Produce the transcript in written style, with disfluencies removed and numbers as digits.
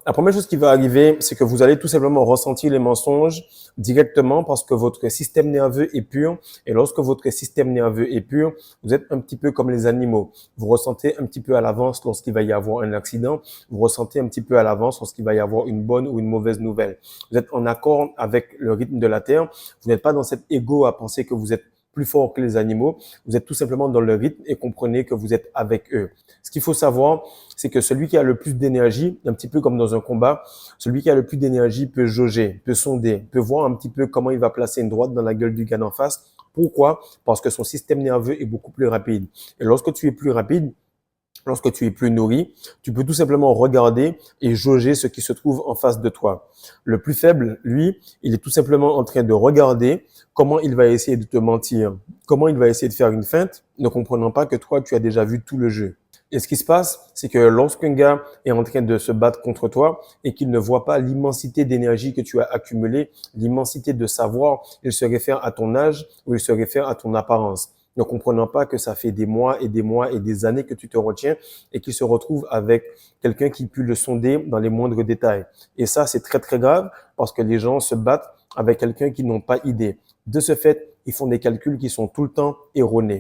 La première chose qui va arriver, c'est que vous allez tout simplement ressentir les mensonges directement parce que votre système nerveux est pur. Et lorsque votre système nerveux est pur, vous êtes un petit peu comme les animaux. Vous ressentez un petit peu à l'avance lorsqu'il va y avoir un accident. Vous ressentez un petit peu à l'avance lorsqu'il va y avoir une bonne ou une mauvaise nouvelle. Vous êtes en accord avec le rythme de la Terre. Vous n'êtes pas dans cet ego à penser que vous êtes plus fort que les animaux. Vous êtes tout simplement dans le rythme et comprenez que vous êtes avec eux. Ce qu'il faut savoir, c'est que celui qui a le plus d'énergie, un petit peu comme dans un combat, celui qui a le plus d'énergie peut jauger, peut sonder, peut voir un petit peu comment il va placer une droite dans la gueule du gars d'en face. Pourquoi? Parce que son système nerveux est beaucoup plus rapide. Et lorsque tu es plus rapide, lorsque tu es plus nourri, tu peux tout simplement regarder et jauger ce qui se trouve en face de toi. Le plus faible, lui, il est tout simplement en train de regarder comment il va essayer de te mentir, comment il va essayer de faire une feinte, ne comprenant pas que toi, tu as déjà vu tout le jeu. Et ce qui se passe, c'est que lorsqu'un gars est en train de se battre contre toi et qu'il ne voit pas l'immensité d'énergie que tu as accumulée, l'immensité de savoir, il se réfère à ton âge ou il se réfère à ton apparence, ne comprenant pas que ça fait des mois et des mois et des années que tu te retiens et qu'il se retrouve avec quelqu'un qui peut le sonder dans les moindres détails. Et ça, c'est très, très grave parce que les gens se battent avec quelqu'un qui n'ont pas idée. De ce fait, ils font des calculs qui sont tout le temps erronés.